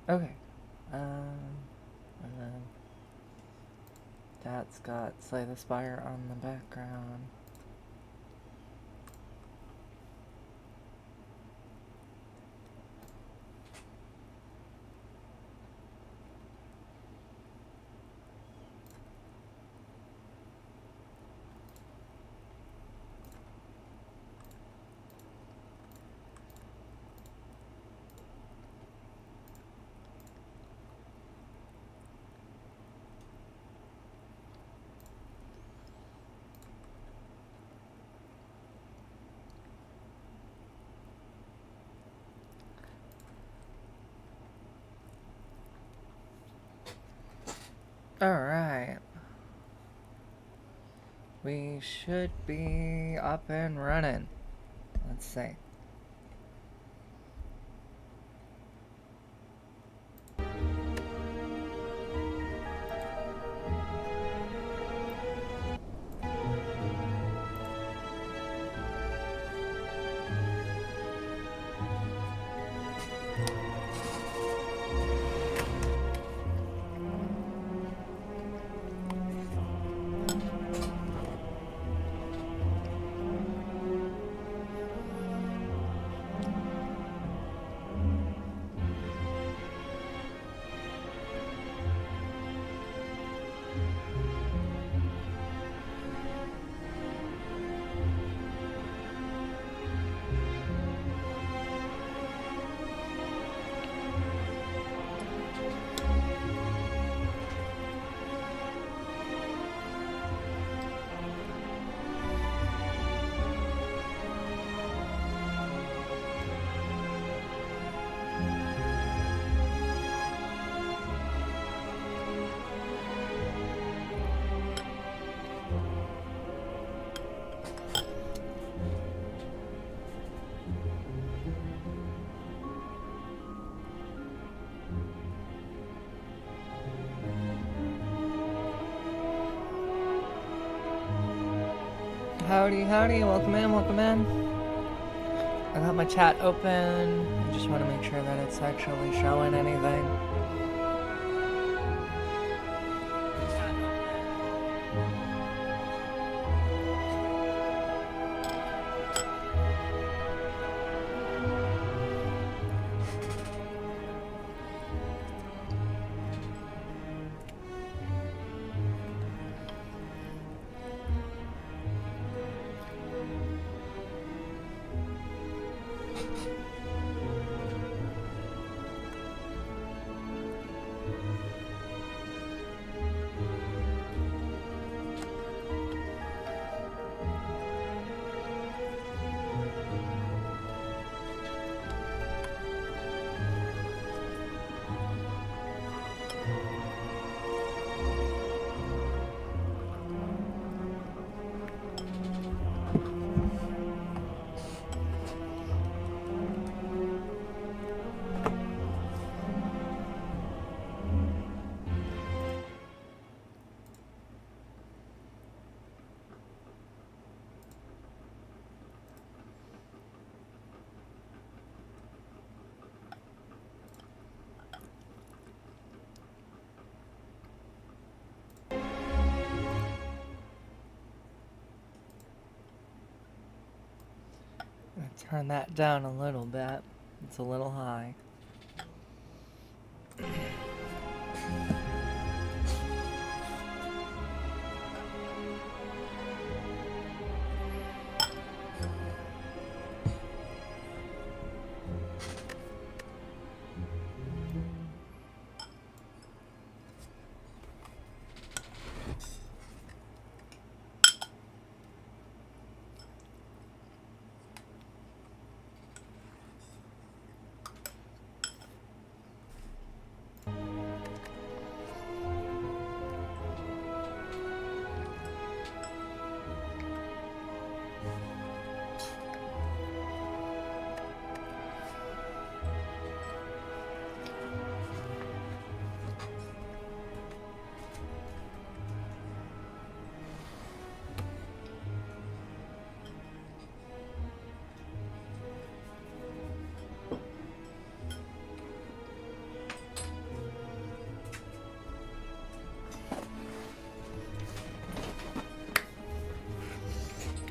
Okay. And then that's got Slay the Spire on the background. Alright. We should be up and running. Let's see. Howdy, howdy, welcome in, welcome in. I got my chat open. I just want to make sure that it's actually showing anything. Turn that down a little bit. It's a little high.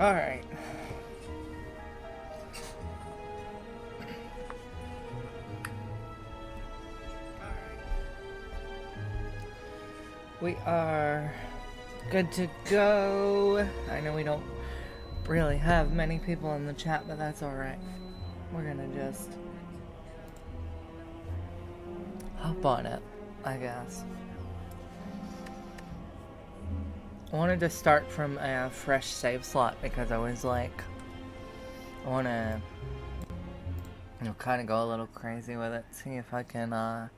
Alright. We are good to go. I know we don't really have many people in the chat, but that's alright. We're gonna just hop on it, I guess. I wanted to start from a fresh save slot because I was like, I want to, kind of go a little crazy with it. See if I can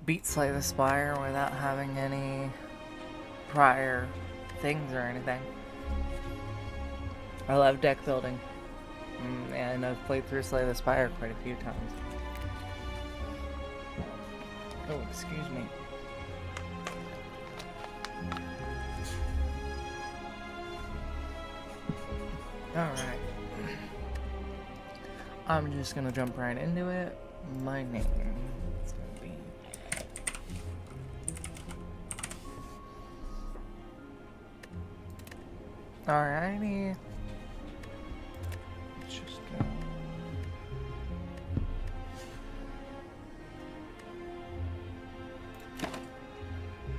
beat Slay the Spire without having any prior things or anything. I love deck building, and I've played through Slay the Spire quite a few times. Oh, excuse me. Alright. I'm just gonna jump right into it. My name is gonna be... Alrighty. Let's just go...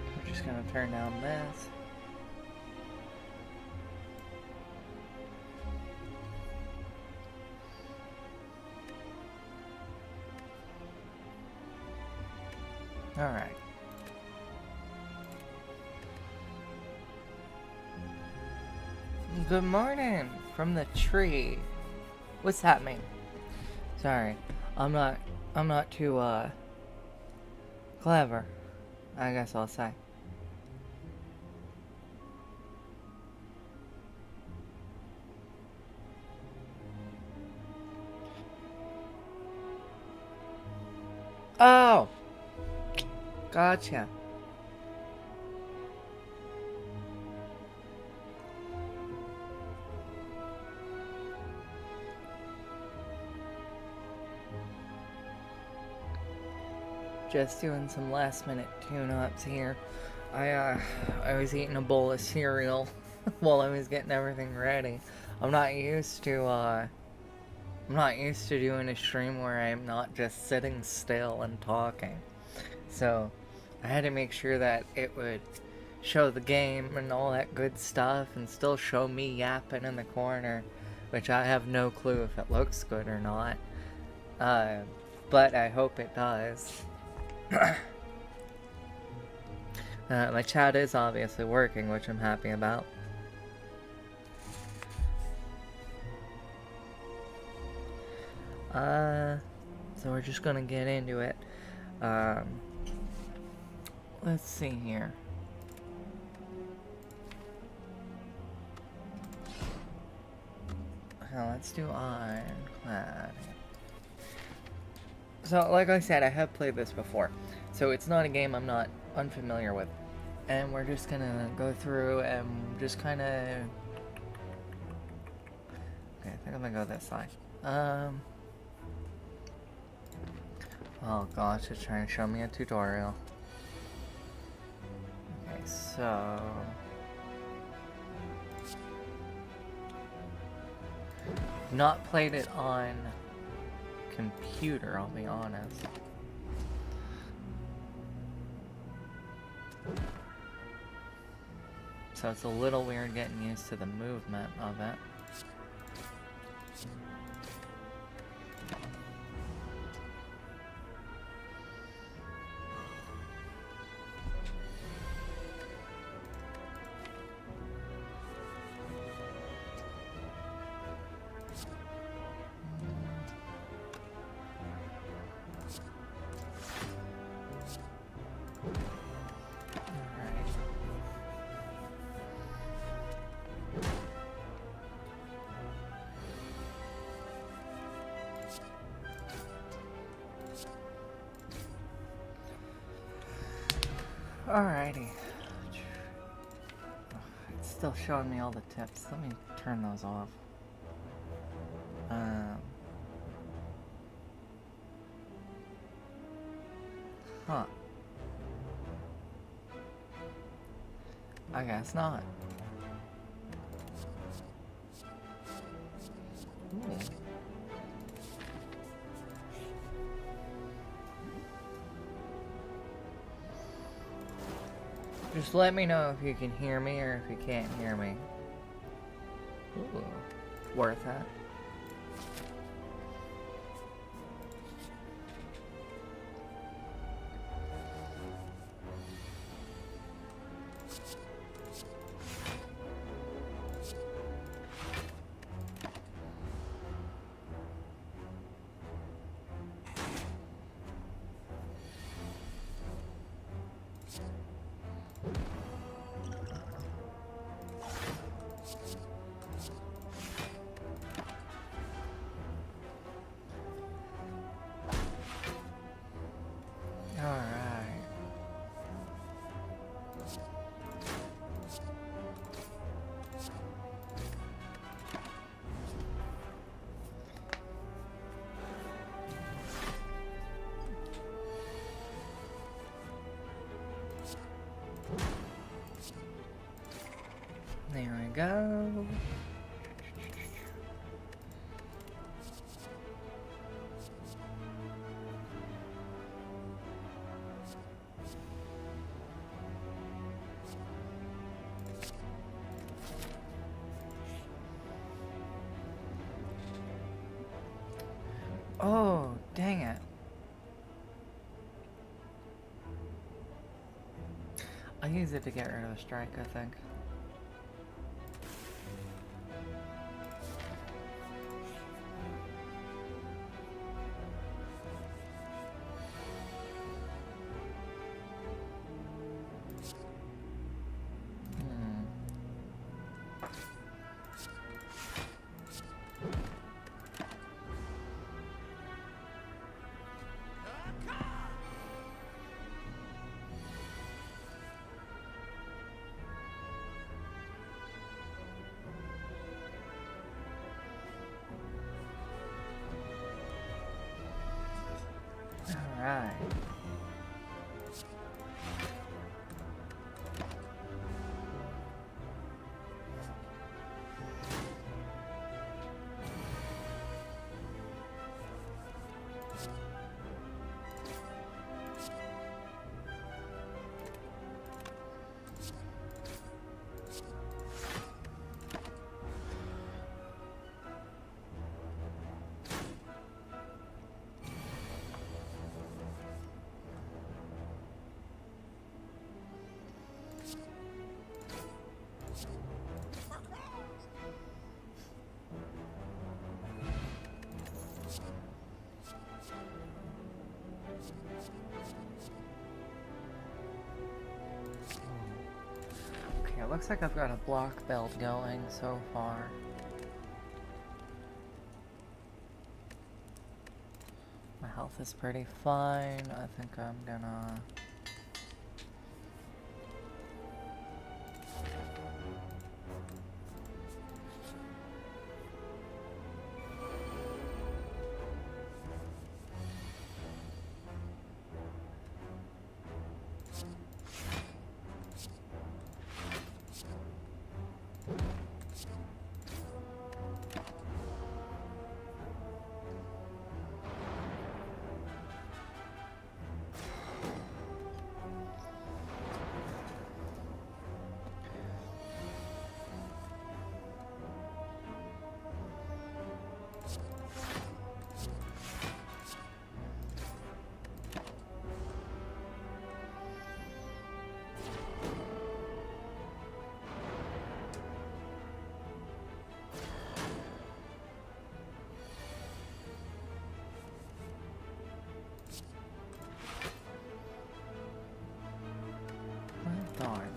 I'm just gonna turn down this. Alright. Good morning from the tree. What's happening? Sorry. I'm not too clever, I guess I'll say. Oh! Gotcha. Just doing some last minute tune-ups here. I was eating a bowl of cereal while I was getting everything ready. I'm not used to doing a stream where I'm not just sitting still and talking. So I had to make sure that it would show the game and all that good stuff and still show me yapping in the corner, which I have no clue if it looks good or not. But I hope it does. My chat is obviously working, which I'm happy about. So we're just gonna get into it. Let's see here. Let's do Ironclad. So, like I said, I have played this before, so it's not a game I'm not unfamiliar with. And we're just gonna go through and just kind of... Okay, I think I'm gonna go this side. Oh gosh, it's trying to show me a tutorial. Okay, so... Not played it on computer, I'll be honest. So it's a little weird getting used to the movement of it. Alrighty. It's still showing me all the tips. Let me turn those off. Huh. I guess not. Ooh. Just let me know if you can hear me or if you can't hear me. Ooh. Worth it. There we go. Oh, dang it. I'll use it to get rid of a strike, I think. Alright. Okay, it looks like I've got a block build going so far. My health is pretty fine. I think I'm gonna... Darn.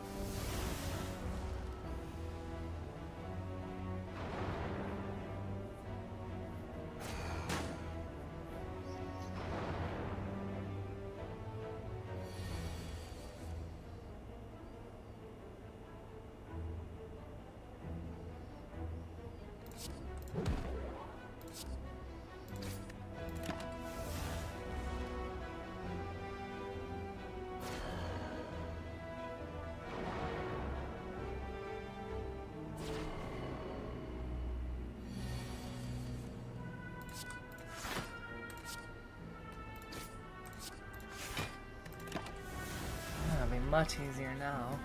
much easier now.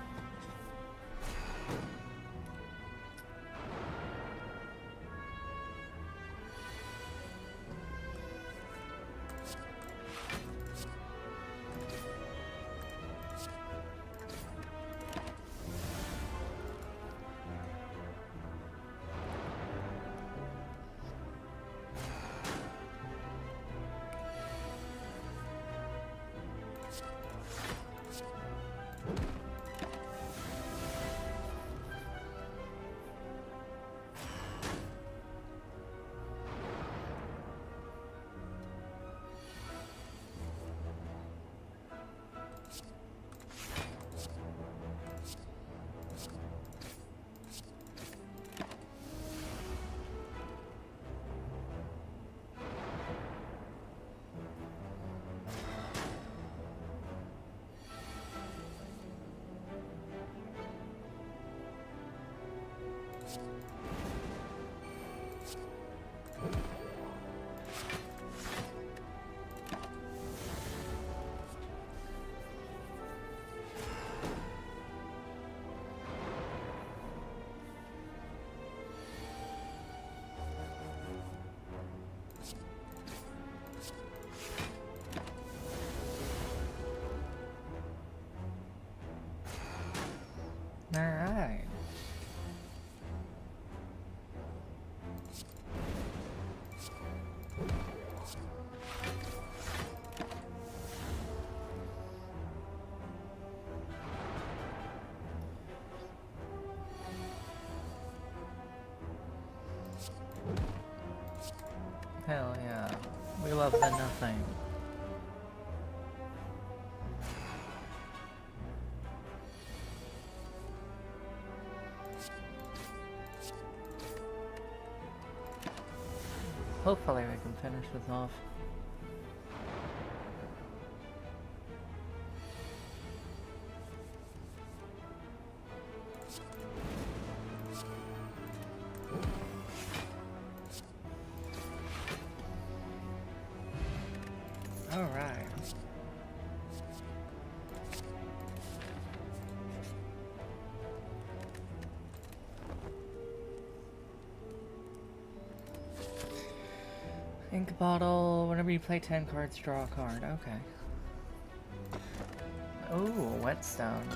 Alright. Hell yeah. We love the nothing. Hopefully we can finish this off. Alright. Ink bottle. Whenever you play 10 cards, draw a card. Okay. Ooh, whetstone.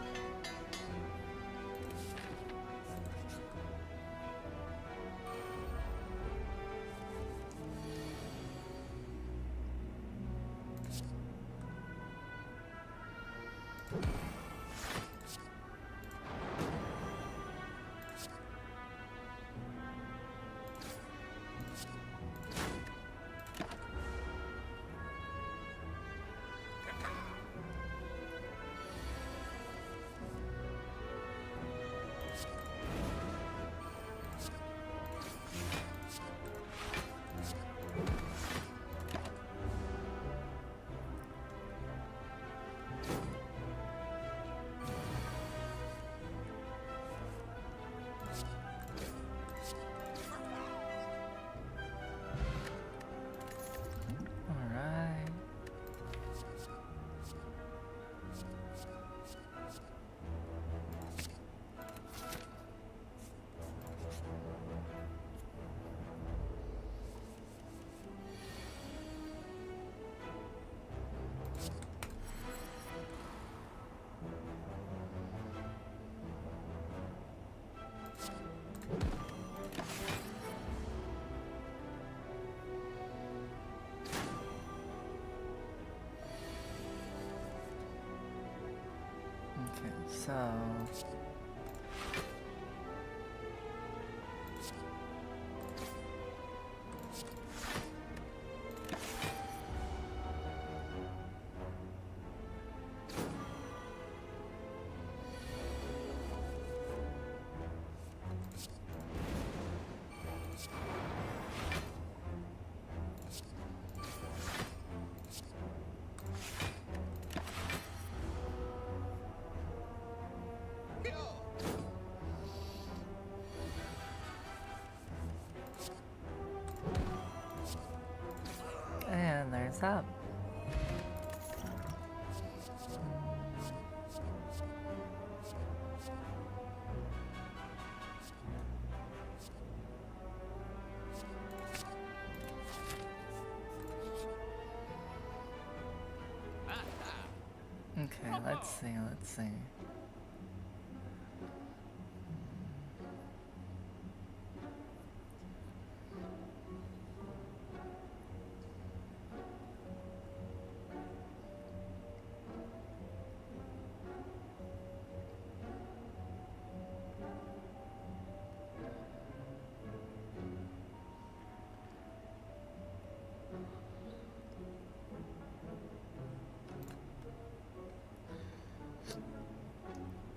So... And there's that. Okay, let's see, let's see.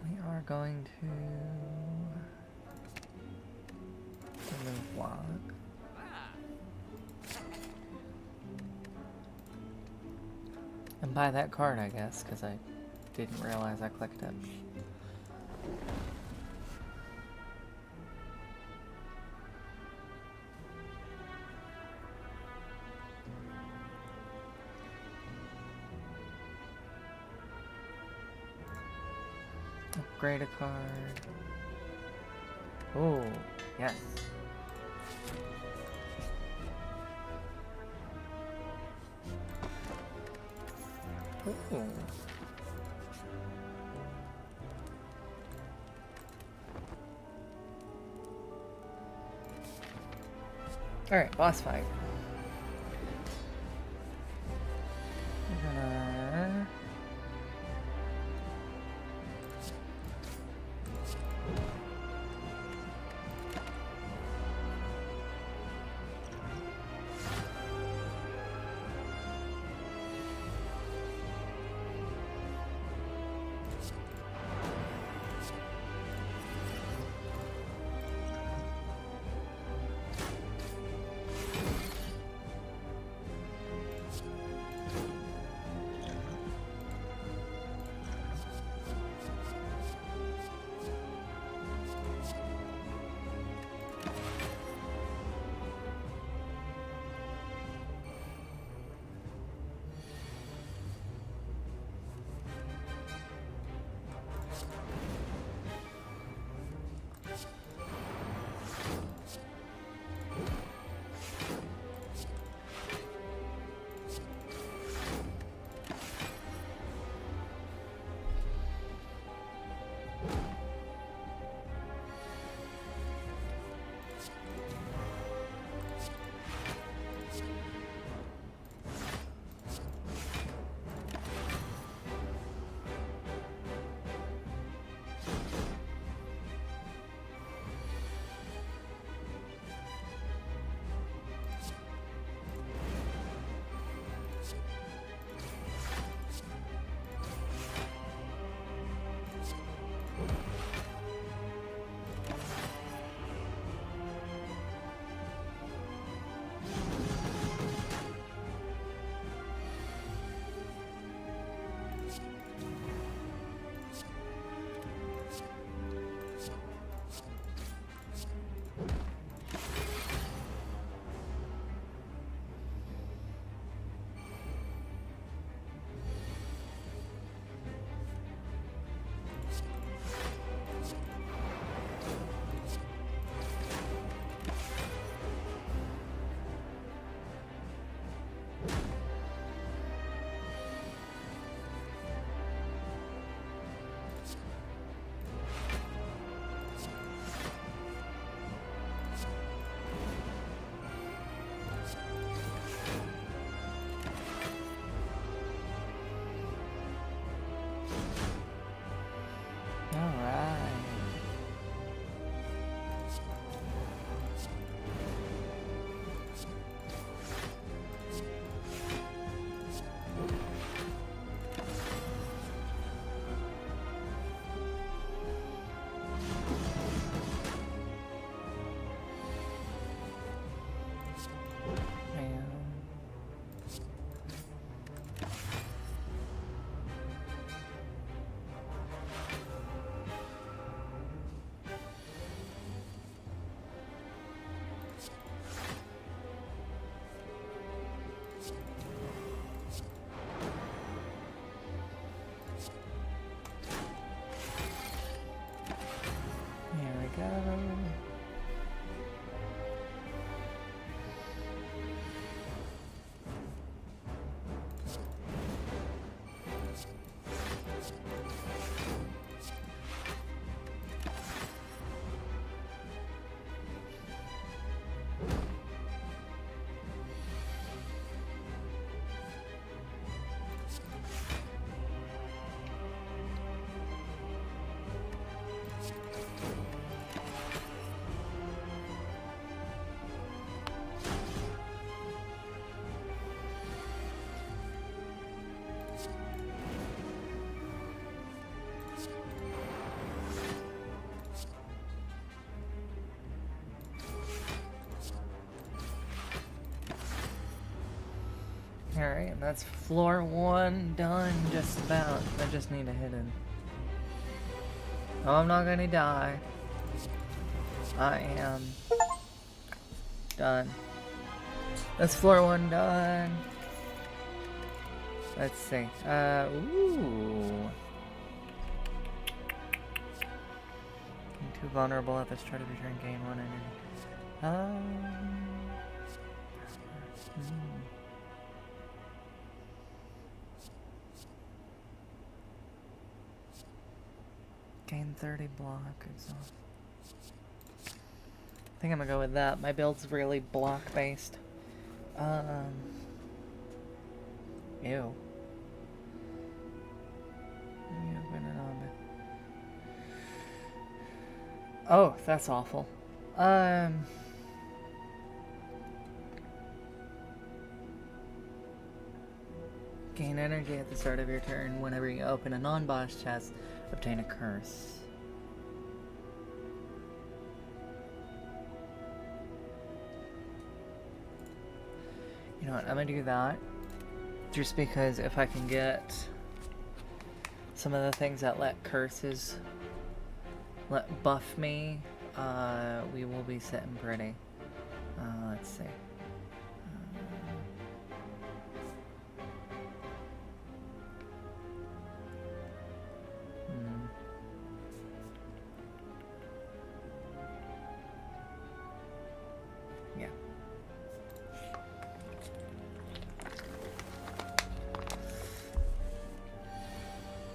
We are going to remove block. And buy that card, I guess, because I didn't realize I clicked it. Upgrade a card. Oh, yes. Ooh. Alright, boss fight. We're gonna... And that's floor 1 done, just about. I just need a hidden. Oh, I'm not gonna die. I am done. That's floor 1 done. Let's see. Ooh. Too vulnerable at the start of your turn, gain 1 energy. Gain 30 block, exhaust. I think I'm gonna go with that. My build's really block based. Ew. Oh, that's awful. Gain energy at the start of your turn. Whenever you open a non-boss chest, obtain a curse. You know what, I'm gonna do that. Just because if I can get some of the things that let curses buff me, we will be sitting pretty. Let's see. Yeah.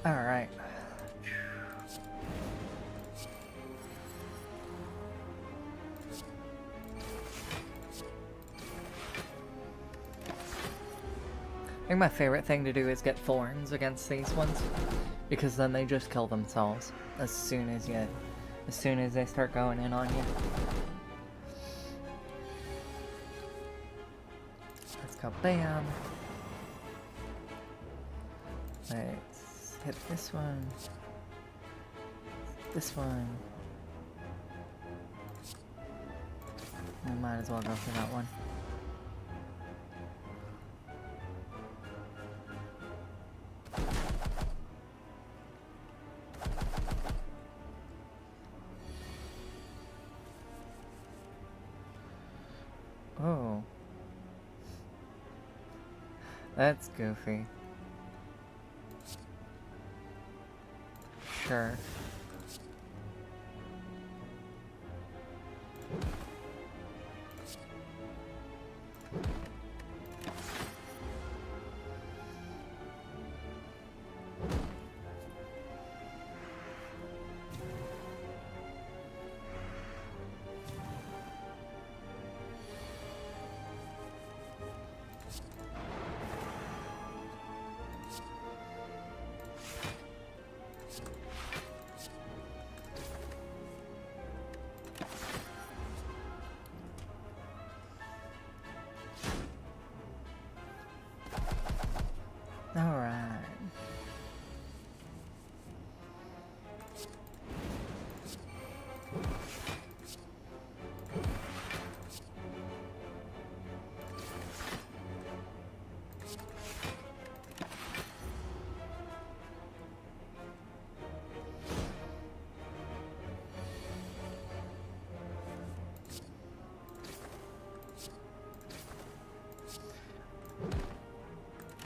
All right. I think my favorite thing to do is get thorns against these ones, because then they just kill themselves as soon as they start going in on you. Let's go bam. Let's hit this one. This one. I might as well go for that one. Oh. That's goofy. Sure. Alright.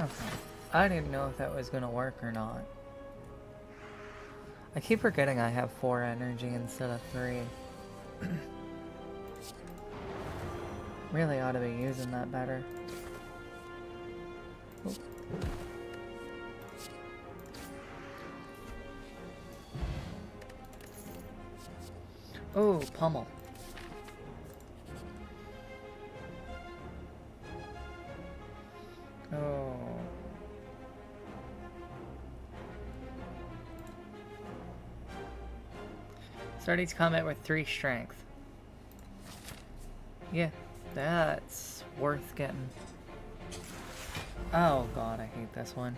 Okay. I didn't know if that was gonna work or not. I keep forgetting I have 4 energy instead of 3. Really ought to be using that better. Oh, pummel. Oh. Start each combat with 3 strength. Yeah, that's worth getting. Oh god, I hate this one.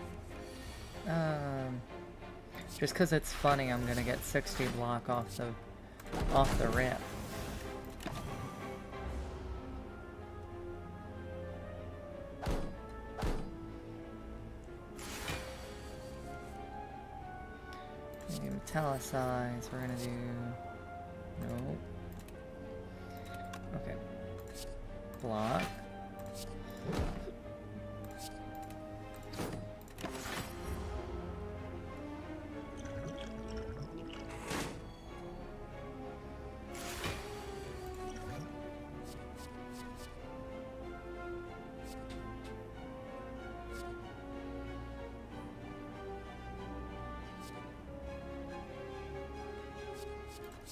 Just because it's funny, I'm gonna get 60 block off the rip. Metallicize, we're gonna do... Nope. Okay. Block.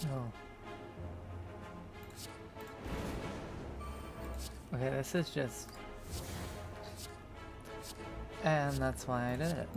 Oh. Okay, this is just... And that's why I did it.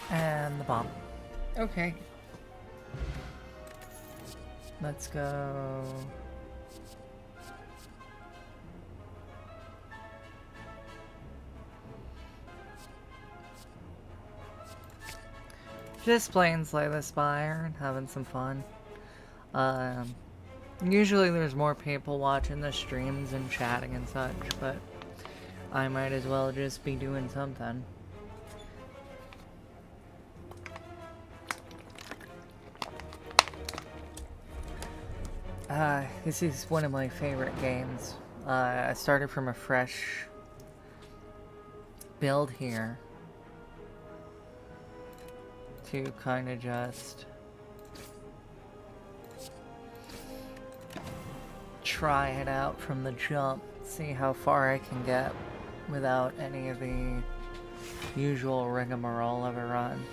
And the bomb. Okay. Let's go. Just playing Slay the Spire and having some fun. Usually there's more people watching the streams and chatting and such, but I might as well just be doing something. This is one of my favorite games. I started from a fresh build here to kind of just try it out from the jump, see how far I can get without any of the usual rigmarole of a run.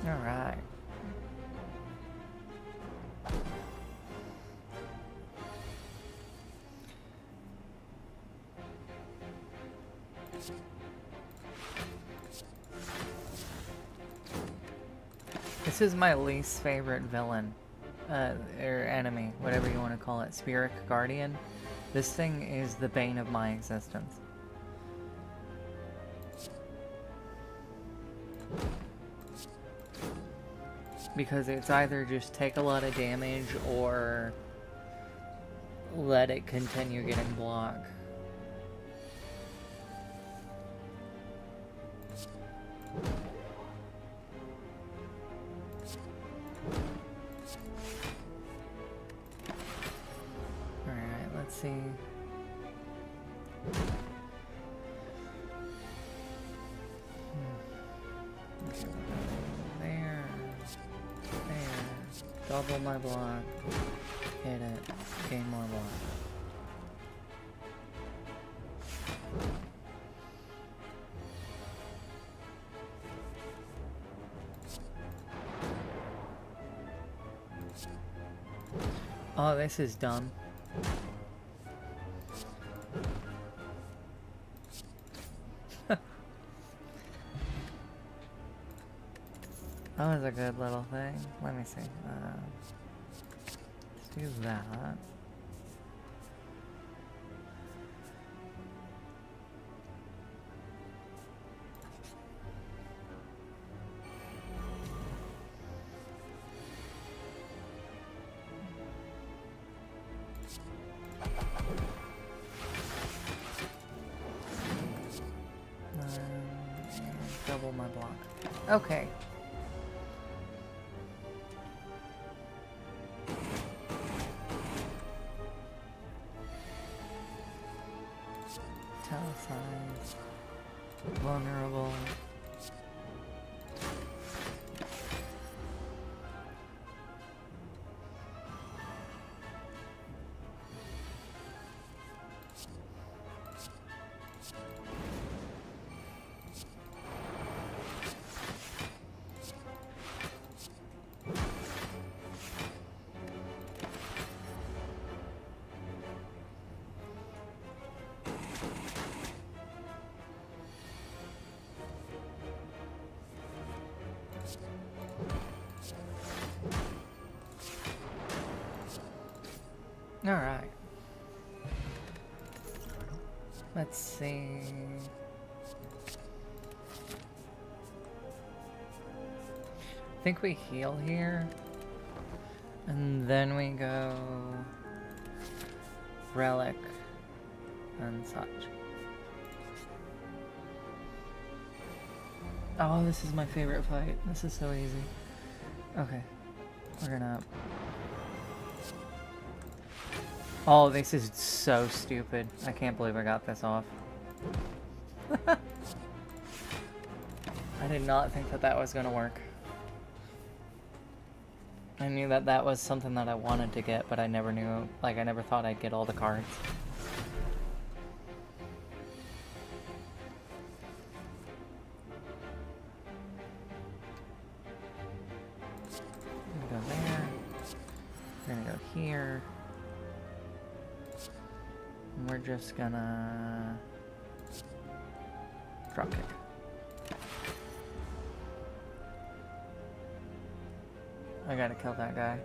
Alright. This is my least favorite villain, or enemy, whatever you want to call it, Spirit Guardian. This thing is the bane of my existence. Because it's either just take a lot of damage or let it continue getting blocked. Alright, let's see. Okay, there. Double my block. Hit it. Gain more block. Oh, this is dumb. That was a good little thing. Let me see. Let's do that. Double my block. Okay. italicized, vulnerable. All right. Let's see. I think we heal here. And then we go relic and such. Oh, this is my favorite fight. This is so easy. Okay. We're gonna... Oh, this is so stupid. I can't believe I got this off. I did not think that that was gonna work. I knew that that was something that I wanted to get, but I never knew, like, I never thought I'd get all the cards. We're gonna go there. We're gonna go here. And we're just gonna drop kick. I gotta kill that guy.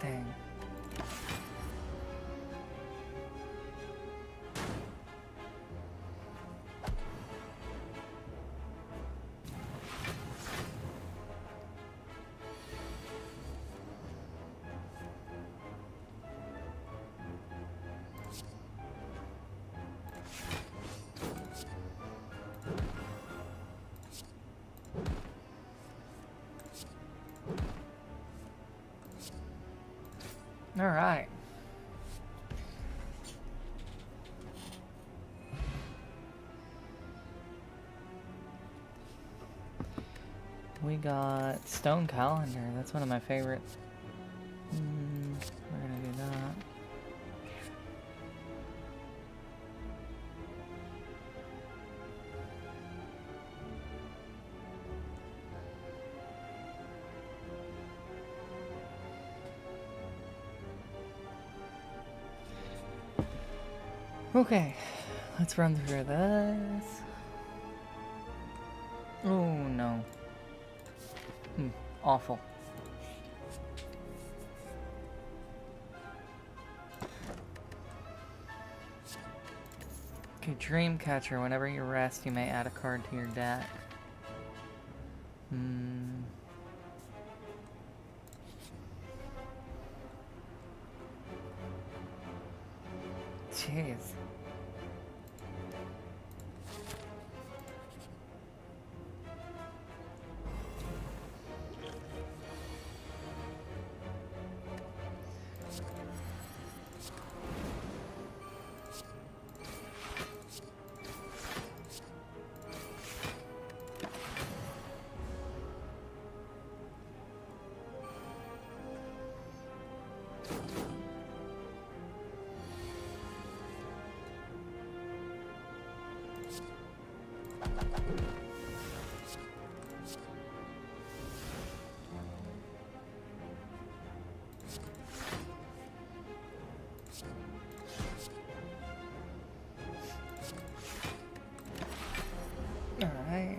Dang. All right. We got Stone Calendar. That's one of my favorites. We're gonna do that. Okay, let's run through this. Oh no. Awful. Okay, Dreamcatcher. Whenever you rest, you may add a card to your deck. Jeez. Alright.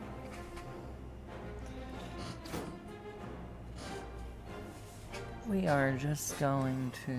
We are just going to...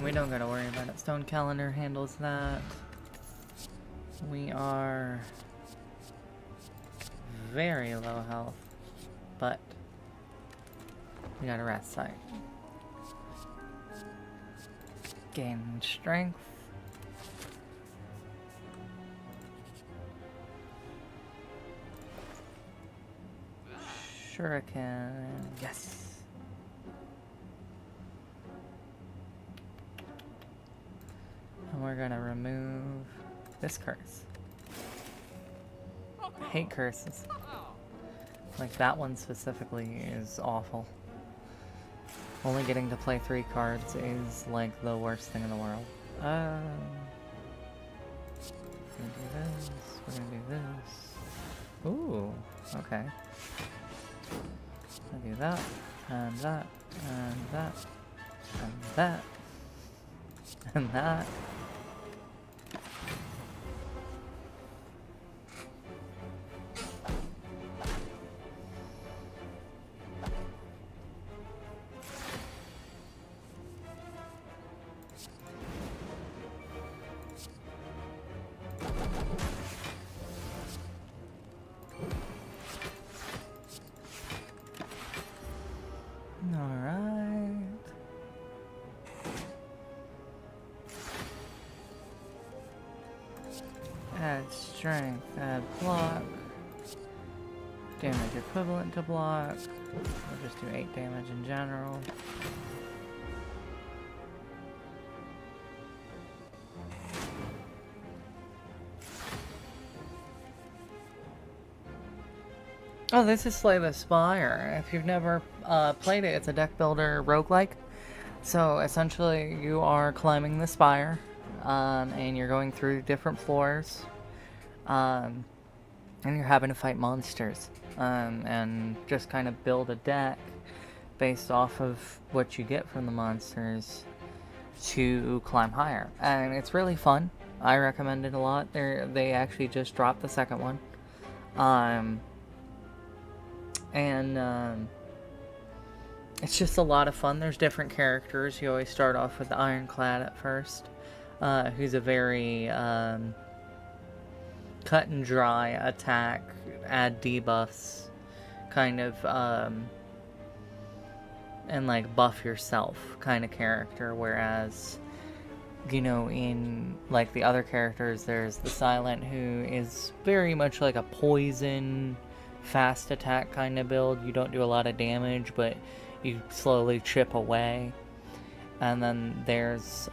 We don't gotta worry about it. Stone calendar handles that. We are very low health, but we got a rest site. Gain strength. Shuriken. Yes. And we're gonna remove this curse. I hate curses. Like that one specifically is awful. Only getting to play 3 cards is like the worst thing in the world. We're gonna do this. We're gonna do this. Ooh, okay. I'll do that, and that, and that, and that, and that. Add strength, add block. Damage equivalent to block. We'll just do 8 damage in general. Oh, this is Slay the Spire. If you've never played it, it's a deck builder roguelike. So essentially you are climbing the spire. And you're going through different floors, and you're having to fight monsters, and just kind of build a deck based off of what you get from the monsters to climb higher. And it's really fun. I recommend it a lot. They actually just dropped the second one, it's just a lot of fun. There's different characters. You always start off with the Ironclad at first. Who's a very cut and dry attack, add debuffs, kind of, and like buff yourself kind of character, whereas, you know, in like the other characters, there's the Silent, who is very much like a poison, fast attack kind of build. You don't do a lot of damage, but you slowly chip away. And then there's,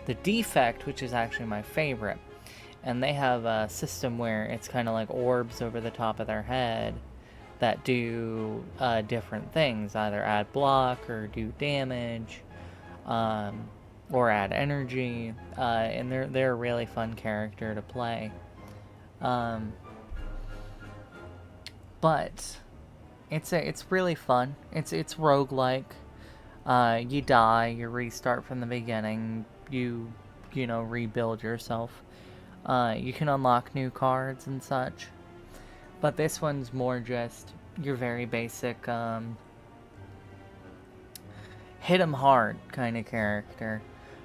the Defect, which is actually my favorite, and they have a system where it's kind of like orbs over the top of their head that do different things, either add block or do damage, or add energy, and they're a really fun character to play. But it's really fun. It's roguelike. You die, you restart from the beginning. You know, rebuild yourself. You can unlock new cards and such. But this one's more just your very basic, hit 'em hard kind of character.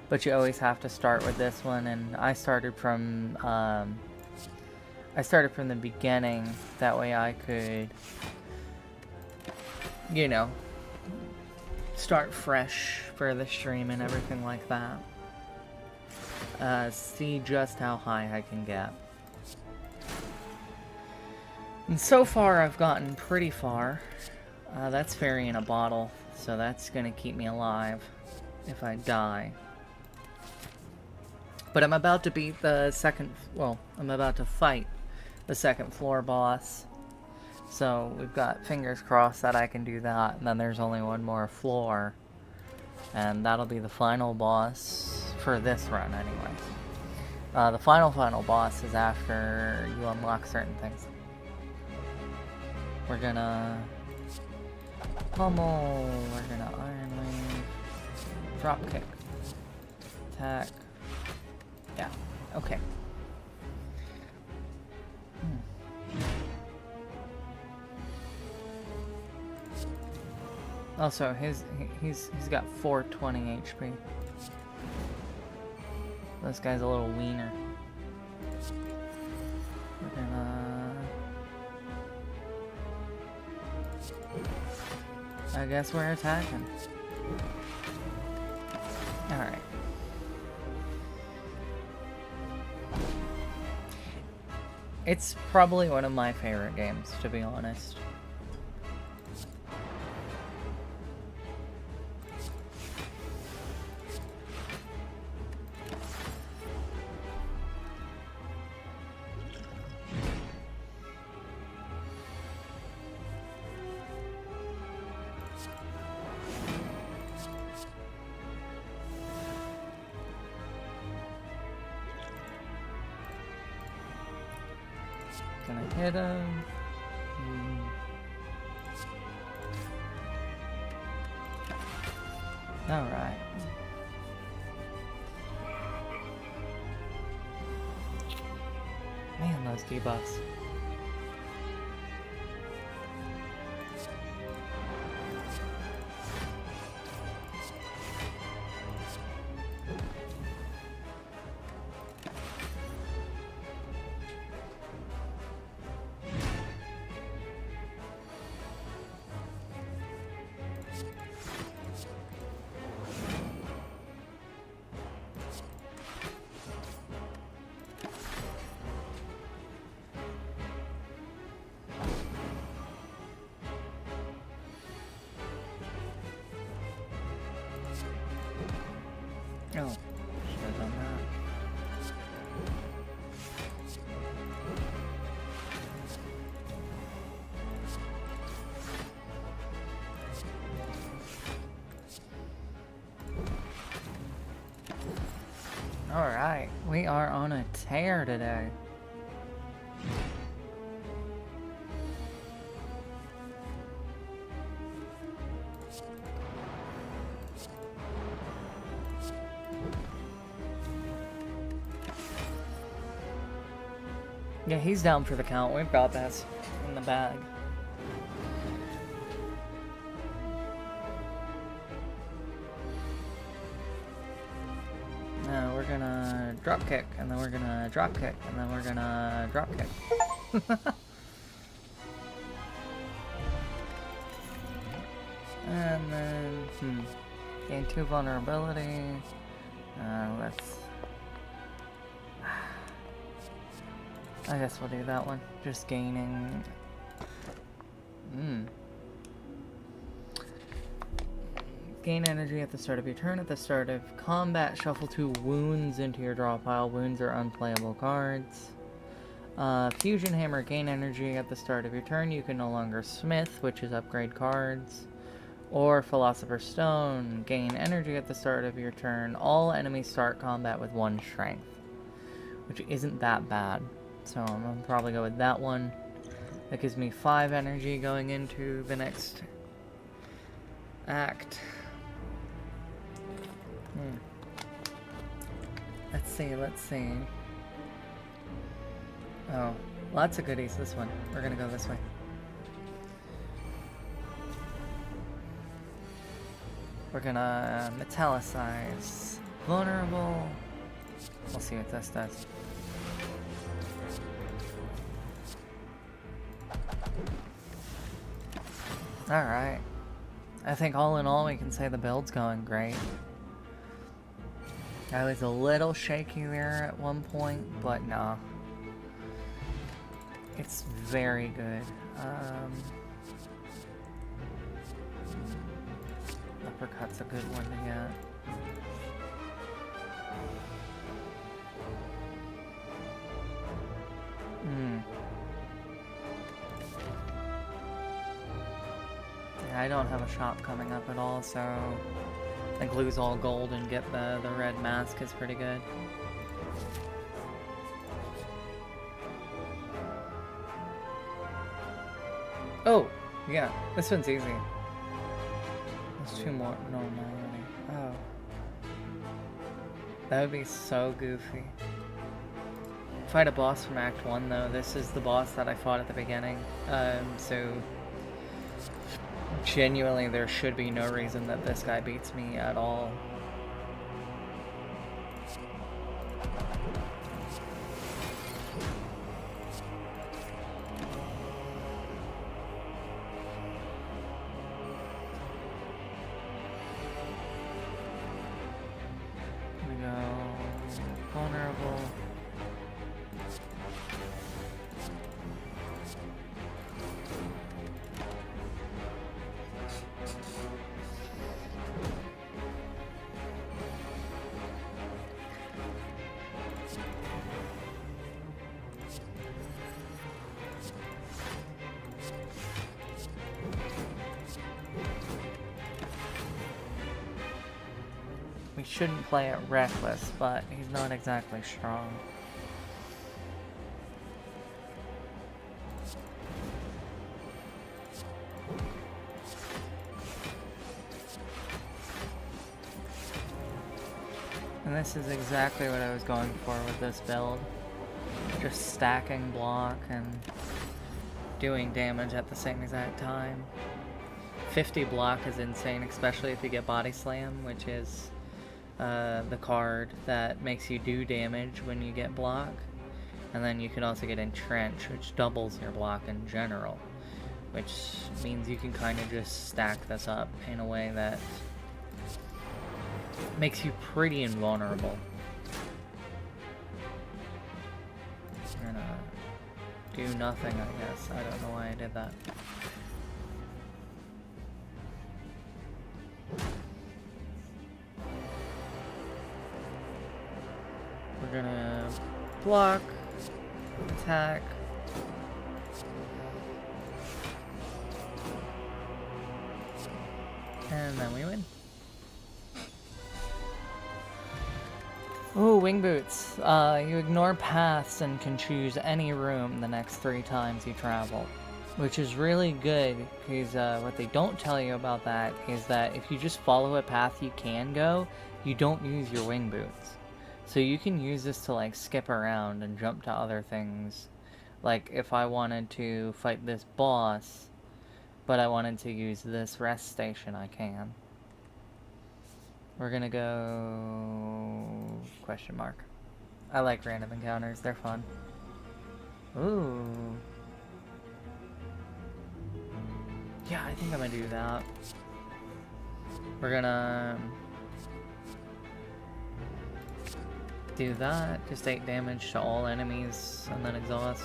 But you always have to start with this one, and I started from the beginning. That way I could, you know, start fresh for the stream and everything like that. See just how high I can get. And so far I've gotten pretty far. That's Fairy in a Bottle, so that's gonna keep me alive if I die. But I'm about to beat the I'm about to fight the second floor boss. So we've got fingers crossed that I can do that, and then there's only one more floor. And that'll be the final boss for this run anyway. The final boss is after you unlock certain things. We're gonna pummel, we're gonna Iron Wave, drop kick, attack. Yeah, okay. Also, he's got 420 HP. This guy's a little wiener. We're gonna... I guess we're attacking. Alright. It's probably one of my favorite games, to be honest. Gonna hit him. Alright. Man, those debuffs. Oh, should have done that. Alright, we are on a tear today. Yeah, he's down for the count. We've got this in the bag. Now we're gonna drop kick, and then we're gonna drop kick, and then we're gonna drop kick. And then, gain 2 vulnerability. Let's... I guess we'll do that one. Just gaining... Gain energy at the start of your turn. At the start of combat, shuffle 2 wounds into your draw pile. Wounds are unplayable cards. Fusion Hammer, gain energy at the start of your turn. You can no longer smith, which is upgrade cards. Or Philosopher's Stone, gain energy at the start of your turn. All enemies start combat with 1 strength, which isn't that bad. So I'm gonna probably go with that one. That gives me 5 energy going into the next act. Let's see. Oh, lots of goodies this one. We're gonna go this way. We're gonna metallicize. Vulnerable. We'll see what this does. Alright. I think all in all we can say the build's going great. I was a little shaky there at one point, but no. It's very good. Uppercut's a good one to get. Yeah, I don't have a shop coming up at all, so like lose all gold and get the red mask is pretty good. Oh, yeah, this one's easy. There's 2 more. No, not already. Oh. That would be so goofy. Fight a boss from Act 1 though. This is the boss that I fought at the beginning. So genuinely there should be no reason that this guy beats me at all. We shouldn't play it reckless, but he's not exactly strong. And this is exactly what I was going for with this build. Just stacking block and doing damage at the same exact time. 50 block is insane, especially if you get Body Slam, which is the card that makes you do damage when you get block. And then you can also get Entrench, which doubles your block in general. Which means you can kind of just stack this up in a way that makes you pretty invulnerable. I'm gonna do nothing, I guess. I don't know why I did that. We're gonna block, attack. And then we win. Ooh, wing boots. You ignore paths and can choose any room the next 3 times you travel. Which is really good, because what they don't tell you about that is that if you just follow a path you can go, you don't use your wing boots. So you can use this to like skip around and jump to other things. Like if I wanted to fight this boss, but I wanted to use this rest station, I can. We're gonna go... question mark. I like random encounters, they're fun. Ooh. Yeah, I think I'm gonna do that. We're gonna... do that. Just 8 damage to all enemies, and then exhaust.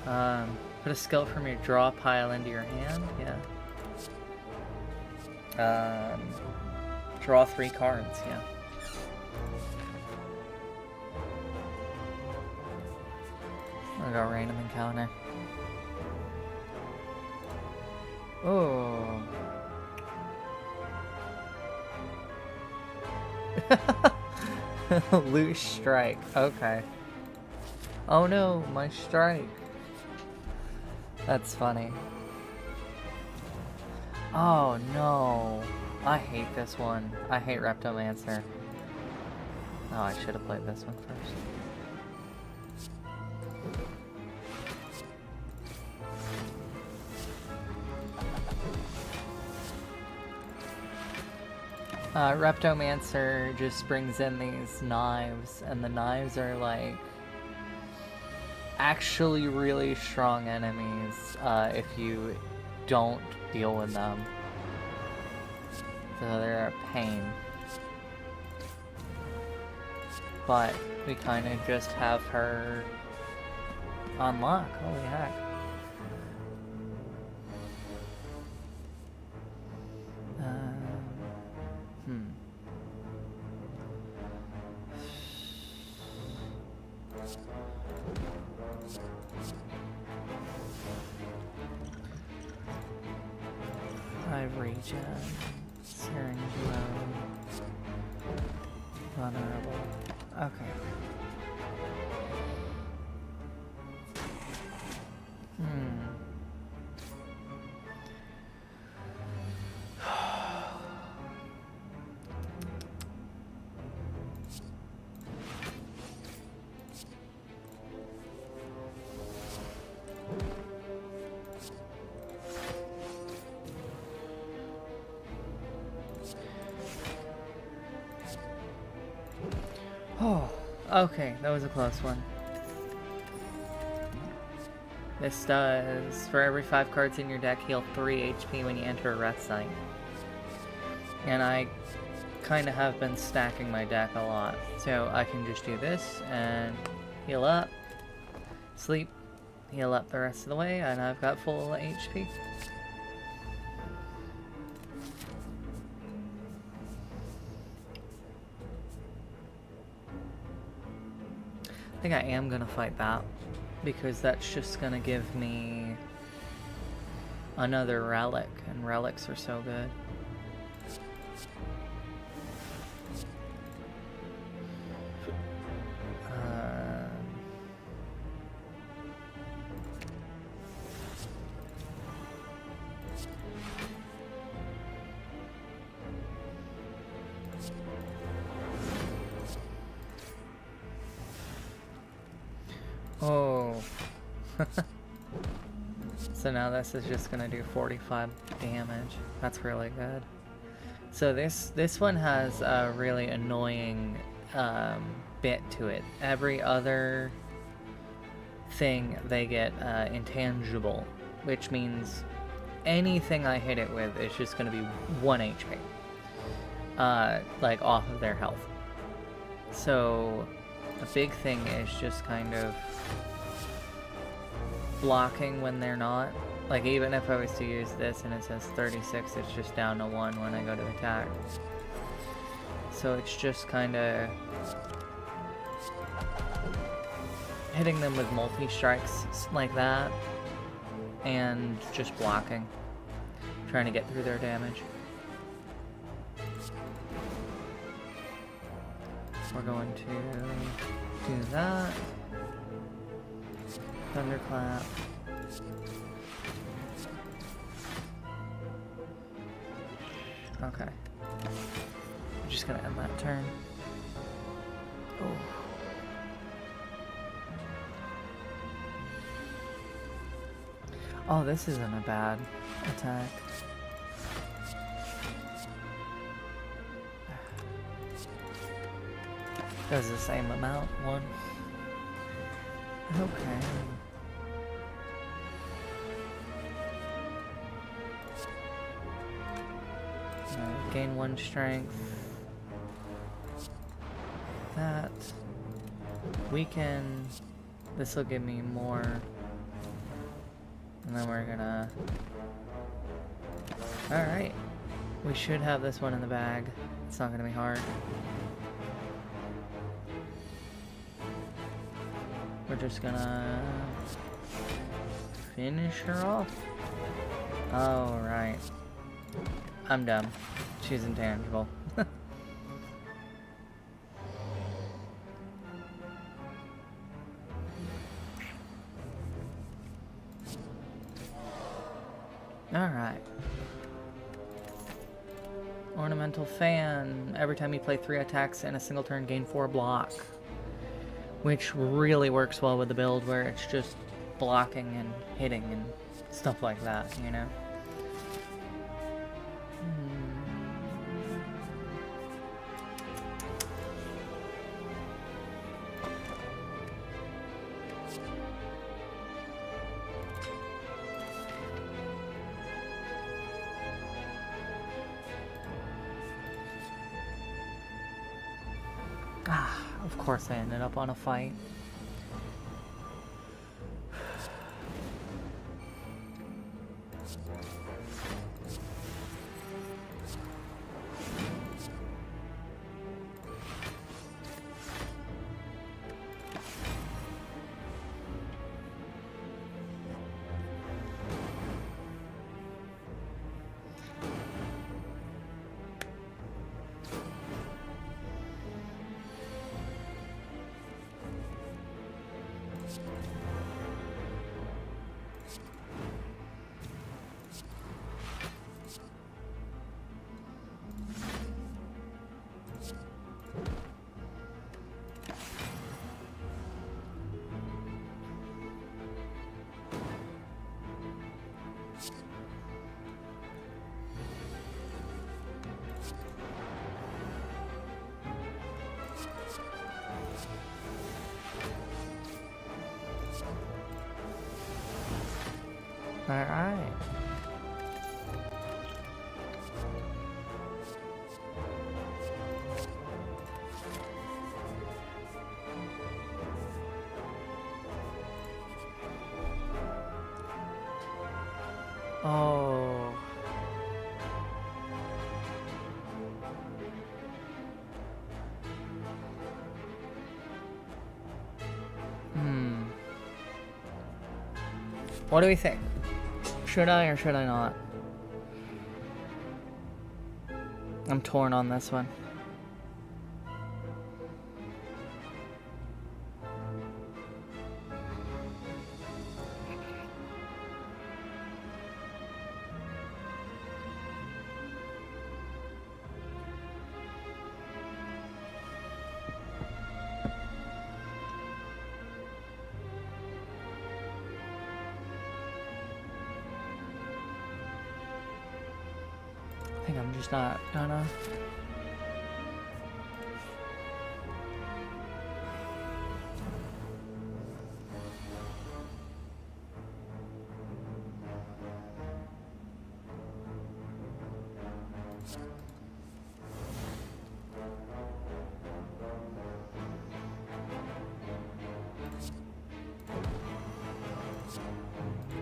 Put a skill from your draw pile into your hand, yeah. Draw 3 cards, yeah. I'll go random encounter. Oh. Loose strike, okay. Oh no, my strike. That's funny. Oh no. I hate this one. I hate Reptomancer. Oh, I should have played this one first. Reptomancer just brings in these knives, and the knives are like actually really strong enemies if you don't deal with them. So they're a pain. But we kind of just have her on lock. Holy heck. Regen, Searing Blow, Vulnerable. Okay. Oh, okay, that was a close one. This does, for every 5 cards in your deck, heal 3 HP when you enter a rest site. And I kind of have been stacking my deck a lot, so I can just do this and heal up, sleep, heal up the rest of the way, and I've got full HP. I think I am gonna fight that, because that's just gonna give me another relic, and relics are so good. So now this is just gonna do 45 damage. That's really good. So this one has a really annoying bit to it. Every other thing they get intangible, which means anything I hit it with is just gonna be 1 HP. Like off of their health. So a big thing is just kind of blocking when they're not. Like even if I was to use this and it says 36, it's just down to 1 when I go to attack. So it's just kind of hitting them with multi-strikes like that and just blocking, trying to get through their damage. We're going to do that. Thunderclap. Okay. I'm just gonna end that turn. Oh. Oh, this isn't a bad attack. Does the same amount, 1. Okay. Gain 1 strength. That. Weaken. This will give me more. And then we're gonna... Alright. We should have this one in the bag. It's not gonna be hard. We're just gonna finish her off. Oh, right. I'm dumb. She's intangible. Alright. Ornamental Fan. Every time you play 3 attacks in a single turn, gain 4 block. Which really works well with the build where it's just blocking and hitting and stuff like that, you know? Of course I ended up on a fight. Alright. Oh. What do we think? Should I or should I not? I'm torn on this one. I think I'm just not gonna.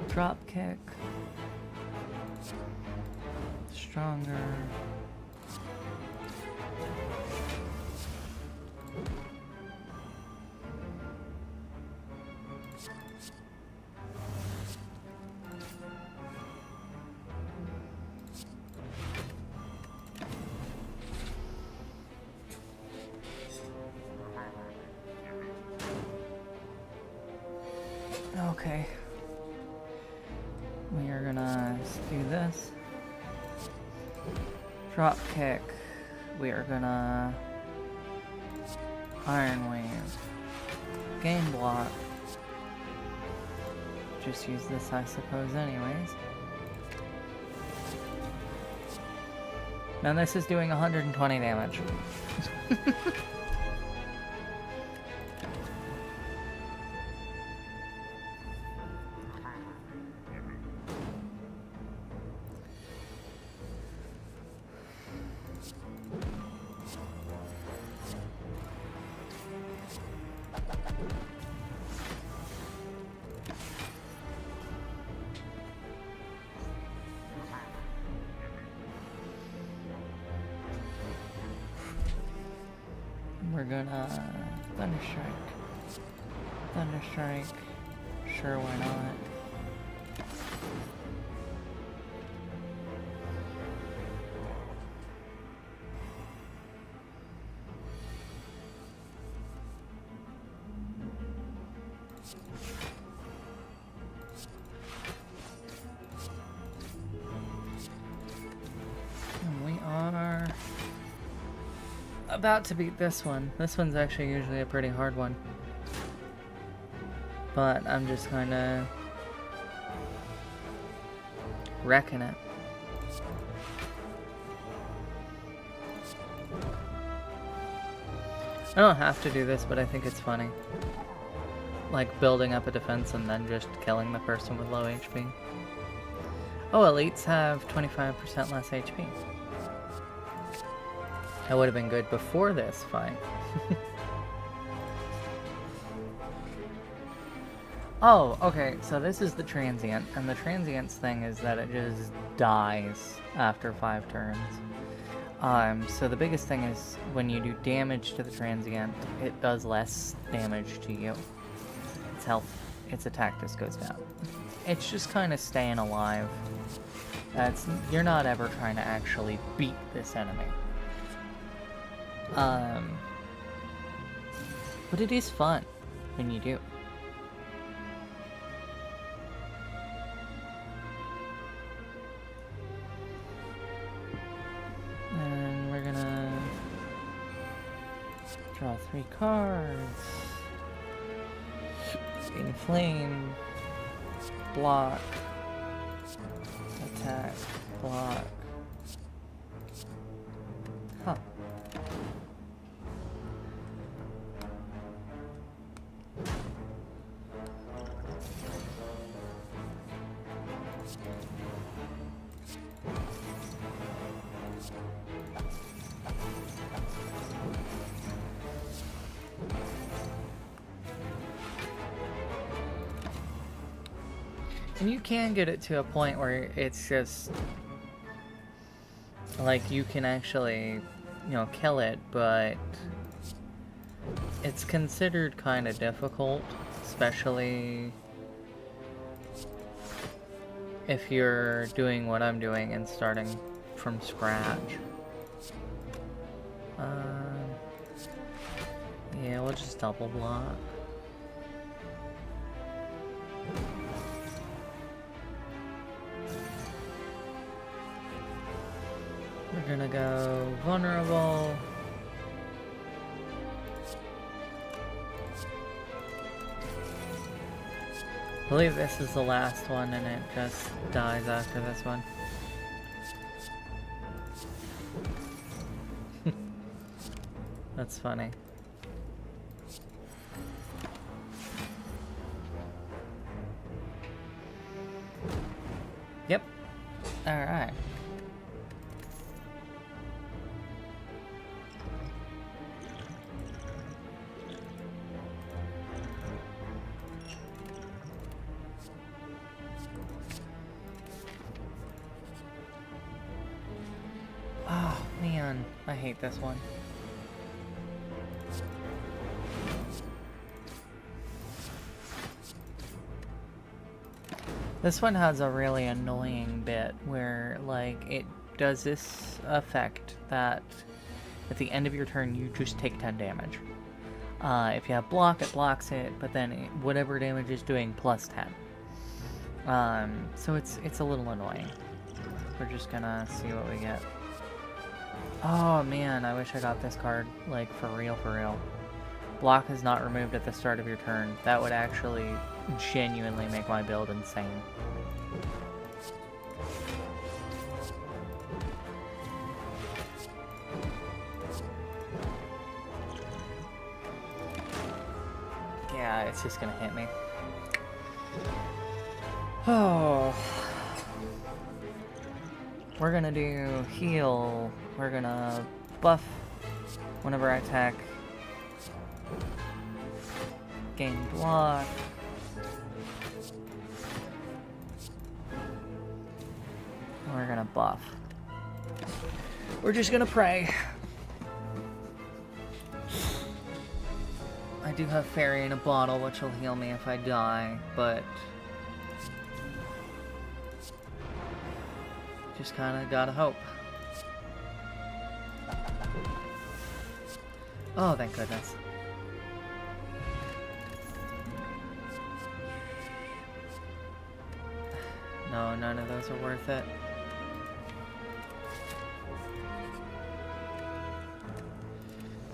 Drop kick. Stronger. Okay. We are gonna do this. Drop kick. We are gonna Iron Wave. Game block. Just use this, I suppose, anyways. Now this is doing 120 damage. We're gonna Thunder Strike. Thunder Strike. Sure, why not? And we are about to beat this one. This one's actually usually a pretty hard one. But I'm just kinda wrecking it. I don't have to do this, but I think it's funny. Like building up a defense and then just killing the person with low HP. Oh, elites have 25% less HP. That would have been good before this fight. Oh, okay, so this is the transient, and the transient's thing is that it just dies after 5 turns. So the biggest thing is when you do damage to the transient, it does less damage to you. Its health, its attack just goes down. It's just kind of staying alive. You're not ever trying to actually beat this enemy. But it is fun when you do. And we're gonna draw 3 cards. Inflame, block, attack, block. Huh. And you can get it to a point where it's just like you can actually, kill it, but it's considered kind of difficult, especially if you're doing what I'm doing and starting from scratch. Yeah, we'll just double block. We're gonna go vulnerable. I believe this is the last one and it just dies after this one. That's funny. Yep. Alright. Oh, man. I hate this one. This one has a really annoying bit where, like, it does this effect that at the end of your turn you just take 10 damage. If you have block, it blocks it, but then whatever damage is doing plus 10. So it's a little annoying. We're just gonna see what we get. Oh man, I wish I got this card, like, for real, for real. Block is not removed at the start of your turn. That would actually genuinely make my build insane. Yeah, it's just gonna hit me. Oh. We're gonna do heal. We're gonna buff whenever I attack. Gain block. We're gonna buff. We're just gonna pray. I do have Fairy in a bottle, which will heal me if I die, but just kinda gotta hope. Oh, thank goodness. No, none of those are worth it.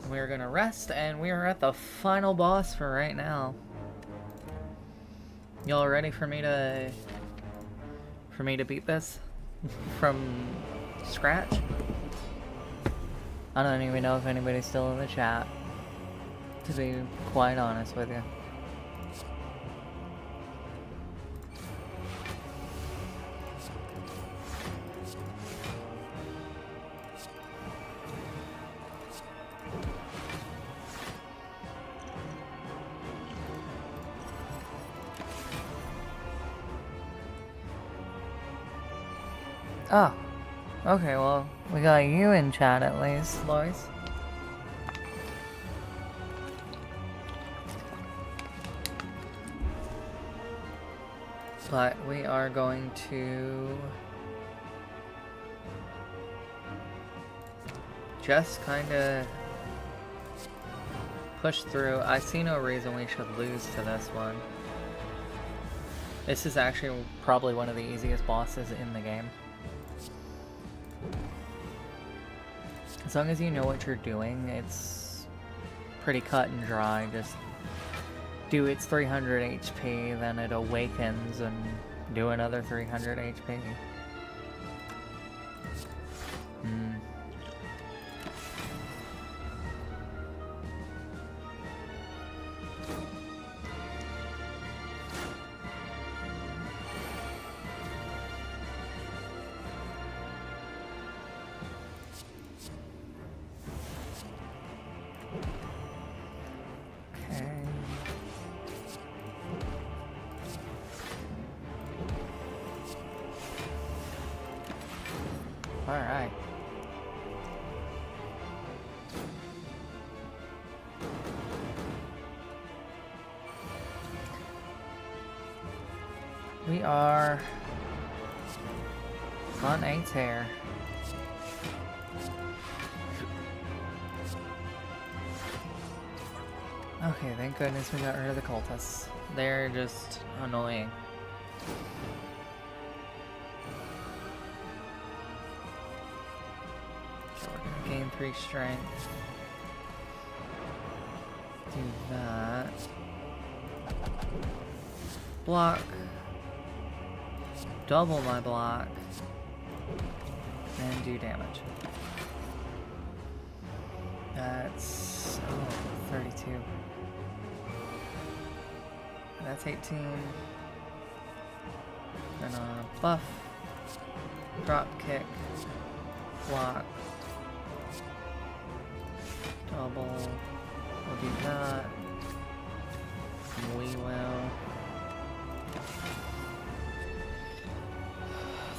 We're gonna rest, and we are at the final boss for right now. Y'all ready for me to beat this from scratch? I don't even know if anybody's still in the chat, to be quite honest with you. Oh, okay, well, we got you in chat at least, Lois. But we are going to just kind of push through. I see no reason we should lose to this one. This is actually probably one of the easiest bosses in the game. As long as you know what you're doing, it's pretty cut and dry. Just do its 300 HP, then it awakens and do another 300 HP. Alright. We are on a tear. Okay, thank goodness we got rid of the cultists. They're just annoying. Gain 3 strength. Do that. Block. Double my block. And do damage. That's 32. That's 18. Then buff, drop kick, block, double. We'll do that. We will.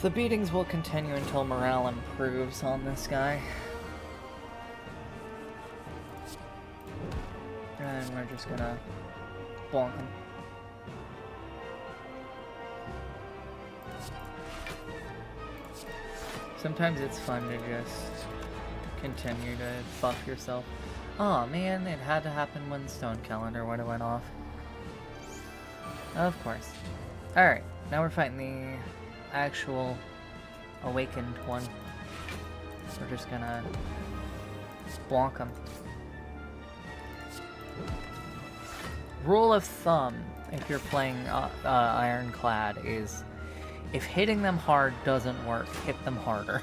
The beatings will continue until morale improves on this guy. And we're just gonna bonk him. Sometimes it's fun to just continue to buff yourself. Oh man, it had to happen when Stone Calendar would have went off. Of course. Alright, now we're fighting the actual awakened one. We're just gonna block him. Rule of thumb, if you're playing Ironclad, is if hitting them hard doesn't work, hit them harder.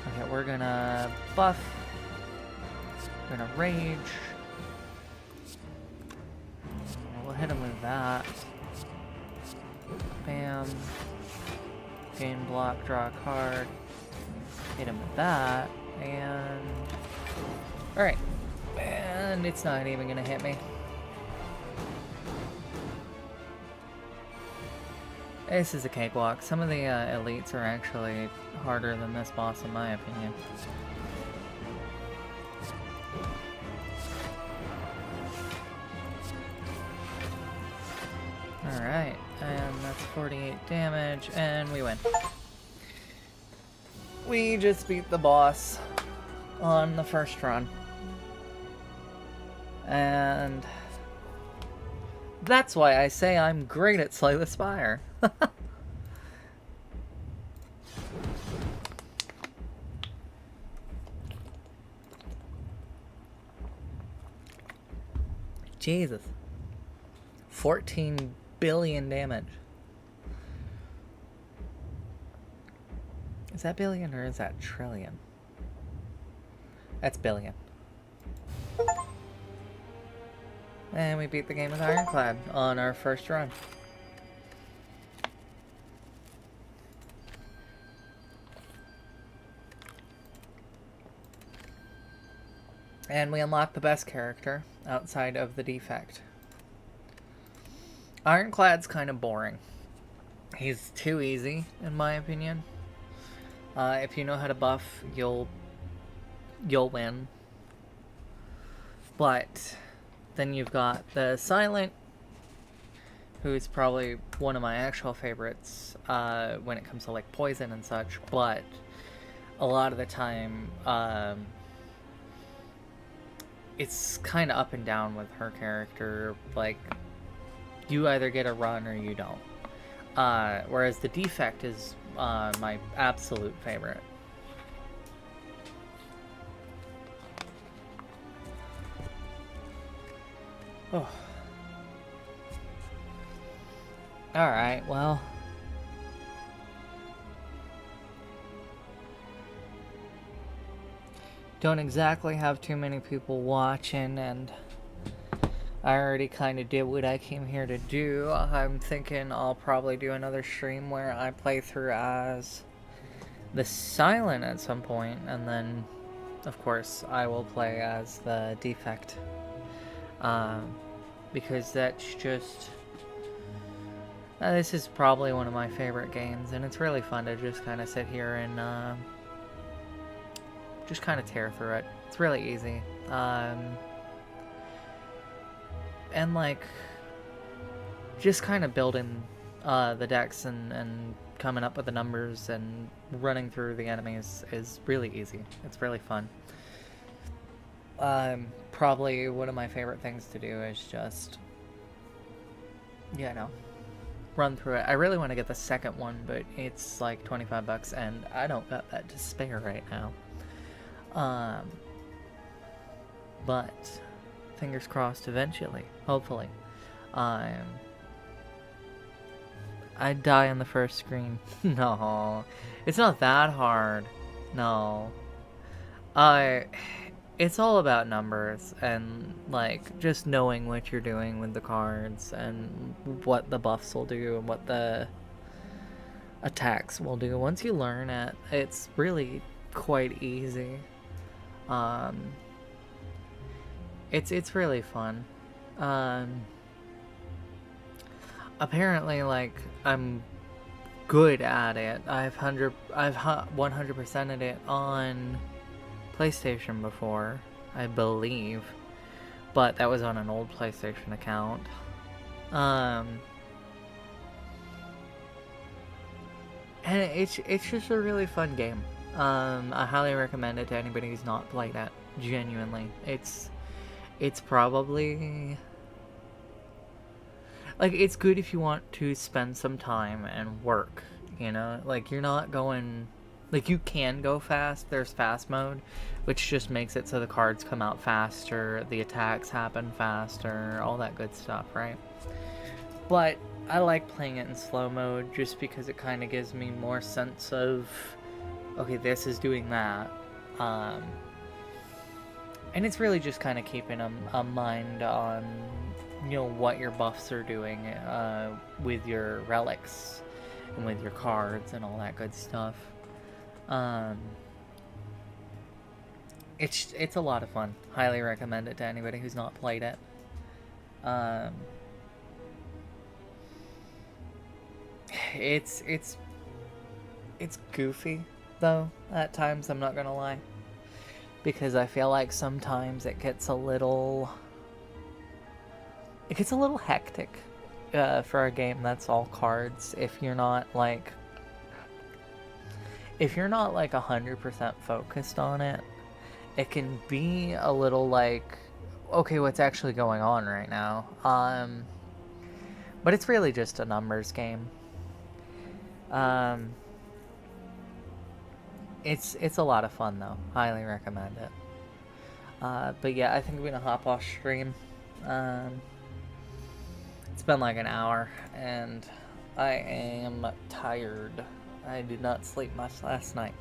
Okay, we're gonna buff. We're gonna rage. We'll hit him with that. Bam. Gain block, draw a card. Hit him with that. And... alright. And it's not even gonna hit me. This is a cakewalk. Some of the elites are actually harder than this boss, in my opinion. Alright, and that's 48 damage, and we win. We just beat the boss on the first run. And that's why I say I'm great at Slay the Spire. Jesus. 14 billion damage. Is that billion or is that trillion? That's billion. And we beat the game with Ironclad on our first run. And we unlocked the best character outside of the defect. Ironclad's kind of boring. He's too easy, in my opinion. If you know how to buff, you'll win. But then you've got the Silent, who's probably one of my actual favorites when it comes to like poison and such. But a lot of the time, it's kind of up and down with her character. Like, you either get a run or you don't. Whereas the defect is my absolute favorite. Oh. Alright, well. Don't exactly have too many people watching, and I already kind of did what I came here to do. I'm thinking I'll probably do another stream where I play through as the Silent at some point, and then, of course, I will play as the Defect. Because that's just... this is probably one of my favorite games, and it's really fun to just kind of sit here and just kind of tear through it. It's really easy. And like, just kind of building the decks and coming up with the numbers and running through the enemies is really easy. It's really fun. Probably one of my favorite things to do is just, you know, run through it. I really want to get the second one, but it's like 25 bucks and I don't got that to spare right now. But fingers crossed eventually, hopefully. I'd die on the first screen. No, it's not that hard. No, Uh, it's all about numbers and, like, just knowing what you're doing with the cards and what the buffs will do and what the attacks will do. Once you learn it, it's really quite easy. Um, it's really fun. Um, apparently, like, I'm good at it. I've 100%ed it on PlayStation before, I believe, but that was on an old PlayStation account. And it's just a really fun game. I highly recommend it to anybody who's not played it. Genuinely, it's probably like it's good if you want to spend some time and work. You know, like you're not going. Like, you can go fast. There's fast mode, which just makes it so the cards come out faster, the attacks happen faster, all that good stuff, right? But I like playing it in slow mode just because it kind of gives me more sense of, okay, this is doing that. And it's really just kind of keeping a mind on, you know, what your buffs are doing with your relics and with your cards and all that good stuff. It's a lot of fun. Highly recommend it to anybody who's not played it. It's goofy though at times, I'm not gonna lie, because I feel like sometimes it gets a little hectic for a game that's all cards. If you're not like 100% focused on it, it can be a little like, okay, what's actually going on right now? But it's really just a numbers game. It's a lot of fun though. Highly recommend it. But yeah, I think I'm gonna hop off stream. It's been like an hour, and I am tired. I did not sleep much last night.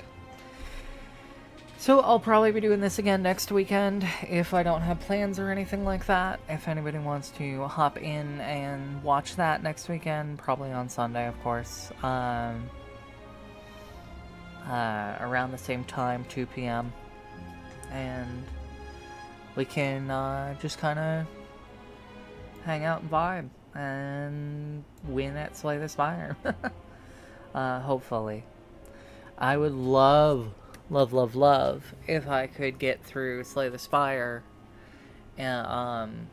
So I'll probably be doing this again next weekend if I don't have plans or anything like that. If anybody wants to hop in and watch that next weekend, probably on Sunday, of course. Around the same time, 2 p.m. And we can just kind of hang out and vibe and win at Slay the Spire. Hopefully. I would love if I could get through Slay the Spire in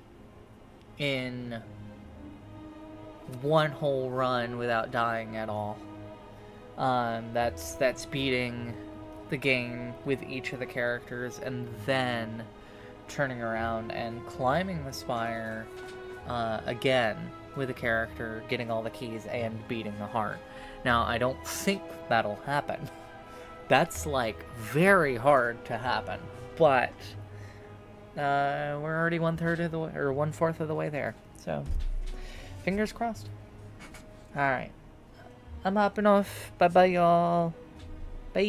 one whole run without dying at all. That's beating the game with each of the characters and then turning around and climbing the spire again with a character, getting all the keys and beating the heart. Now, I don't think that'll happen. That's like very hard to happen, but we're already 1/3 of the way, or 1/4 of the way there. So, fingers crossed. All right, I'm hopping off. Bye bye, y'all. Bye.